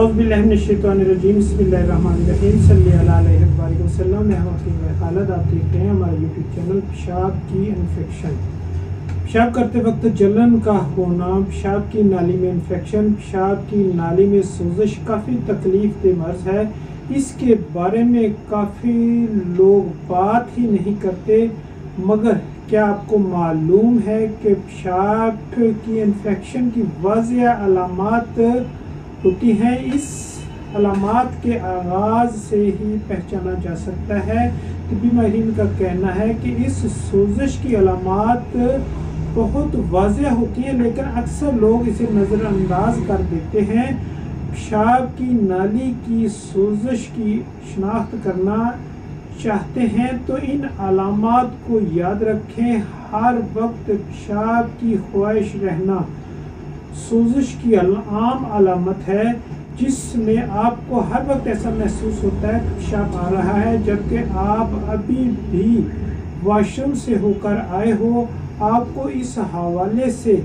औज़ुबिल्लाहिमिनश्शैतानिर्रजीम बिस्मिल्लाहिर्रहमानिर्रहीम सल्लल्लाहु अलैहि वसल्लम। मैं हूं खालिद, आप देख रहे हैं हमारा यूट्यूब चैनल। पेशाब की इन्फेक्शन, पेशाब करते वक्त जलन का होना, पेशाब की नाली में इन्फेक्शन, पेशाब की नाली में सोजिश काफ़ी तकलीफ दे मर्ज है। इसके बारे में काफ़ी लोग बात ही नहीं करते, मगर क्या आपको मालूम है कि पेशाब की इन्फेक्शन की वाज़ेह अलामात होती हैं। इस अलामात के आगाज़ से ही पहचाना जा सकता है। तिब्बी माहिरीन का कहना है कि इस सोजिश की अलामात बहुत वाज़ेह होती हैं, लेकिन अक्सर लोग इसे नज़रअंदाज कर देते हैं। पेशाब की नाली की सोजिश की शनाख्त करना चाहते हैं तो इन अलामात को याद रखें। हर वक्त पेशाब की ख्वाहिश रहना सोजिश की आम अलामत है, जिसमें आपको हर वक्त ऐसा महसूस होता है कि पेशाब आ रहा है, जबकि आप अभी भी वॉशरूम से होकर आए हो। आपको इस हवाले से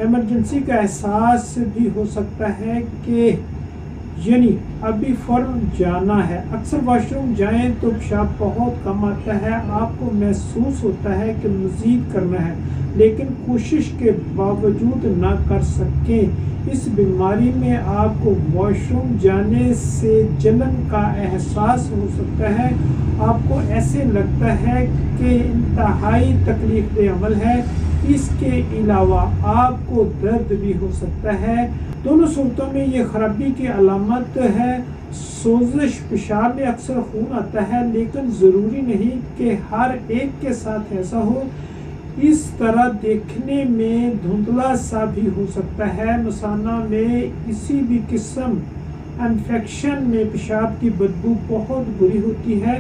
इमरजेंसी का एहसास भी हो सकता है कि यानी अभी फ़ौरन जाना है। अक्सर वॉशरूम जाएं तो पेशाब बहुत कम आता है, आपको महसूस होता है कि मज़ीद करना है, लेकिन कोशिश के बावजूद ना कर सकें। इस बीमारी में आपको वॉशरूम जाने से जलन का एहसास हो सकता है। आपको ऐसे लगता है कि इंतहाई तकलीफ दे अमल है। इसके अलावा आपको दर्द भी हो सकता है। दोनों सूरतों में ये खराबी की अलामत है। सोजिश, पेशाब में अक्सर खून आता है, लेकिन ज़रूरी नहीं कि हर एक के साथ ऐसा हो। इस तरह देखने में धुंधला सा भी हो सकता है। मसाना में किसी भी किस्म इन्फेक्शन में पेशाब की बदबू बहुत बुरी होती है।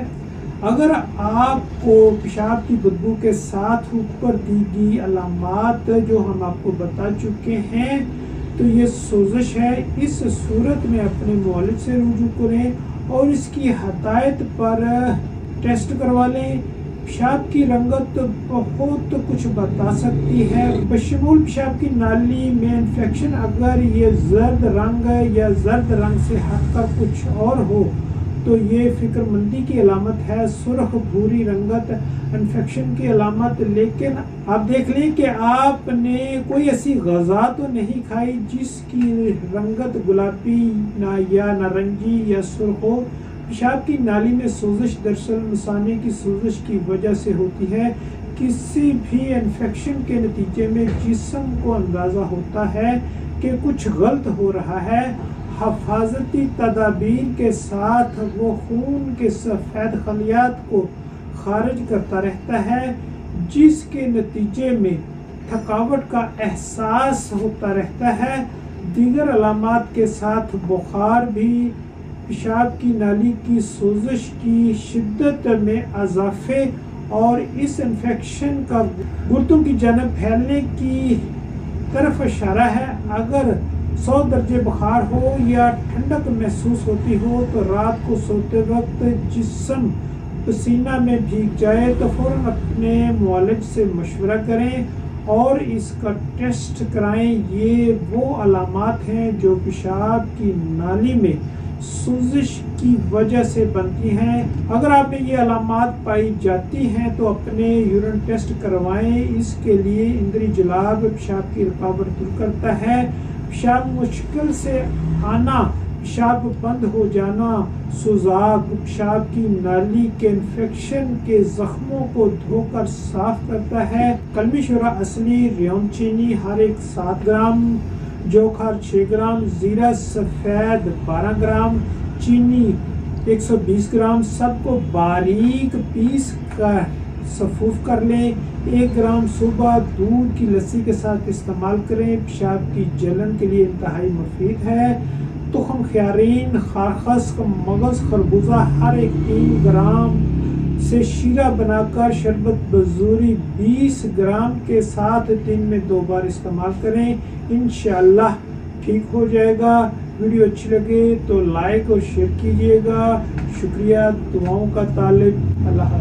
अगर आपको पेशाब की बदबू के साथ ऊपर दी गई अलामात जो हम आपको बता चुके हैं तो ये सोजिश है, इस सूरत में अपने मुआलिज से रुजू करें और इसकी हदायत पर टेस्ट करवा लें। पेशाब की रंगत बहुत कुछ बता सकती है, बशमूल पेशाब की नाली में इन्फेक्शन। अगर ये जर्द रंग या जर्द रंग से हटकर कुछ और हो तो ये फिक्रमंदी की अलामत है। सुर्ख भूरी रंगत इन्फेक्शन की अलामत। लेकिन आप देख लें कि आपने कोई ऐसी ग़ज़ा तो नहीं खाई जिसकी रंगत गुलाबी या नारंगी या सुर्ख हो। पेशाब की नाली में सोजिश दरअसल मसाने की सोजिश की वजह से होती है। किसी भी इन्फेक्शन के नतीजे में जिस्म को अंदाज़ा होता है कि कुछ गलत हो रहा है। हफाजती तदाबीर के साथ वो खून के सफ़ेद खलियात को खारिज करता रहता है, जिसके नतीजे में थकावट का एहसास होता रहता है। दीगर अलामात के साथ बुखार भी पेशाब की नाली की सोजिश की शिद्दत में इजाफे और इस इन्फेक्शन का गुर्दों की जानब फैलने की तरफ इशारा है। अगर 100 दर्जे बुखार हो या ठंडक महसूस होती हो तो रात को सोते वक्त जिस्म पसीना में भीग जाए तो फ़ौरन अपने मुआलिज से मशवरा करें और इसका टेस्ट कराएं। ये वो अलामात हैं जो पेशाब की नाली में सोजिश की वजह से बनती हैं। अगर आप में ये अलामात पाई जाती हैं तो अपने यूरिन टेस्ट करवाएं। इसके लिए इंद्री जुलाब पेशाब की रुकावट दूर करता है। पेशाब मुश्किल से आना, पेशाब बंद हो जाना, सुजाक पेशाब की नाली के इन्फेक्शन के जख्मों को धोकर साफ करता है। कलमी शुरा असली, रेवन चीनी हर एक 7 ग्राम, जोखार 6 ग्राम, जीरा सफ़ेद 12 ग्राम, चीनी 120 ग्राम, सबको बारीक पीस कर सफूफ कर लें। 1 ग्राम सुबह दूध की लस्सी के साथ इस्तेमाल करें। पेशाब की जलन के लिए इंतहाई मुफीद है। तुखम ख्यारीन, खारखस, मगज़, खरबूजा हर एक 3 ग्राम से शीरा बनाकर शरबत बजूरी 20 ग्राम के साथ दिन में 2 बार इस्तेमाल करें। इंशाअल्लाह ठीक हो जाएगा। वीडियो अच्छी लगे तो लाइक और शेयर कीजिएगा। शुक्रिया। दुआओं का तालिब। अल्लाह।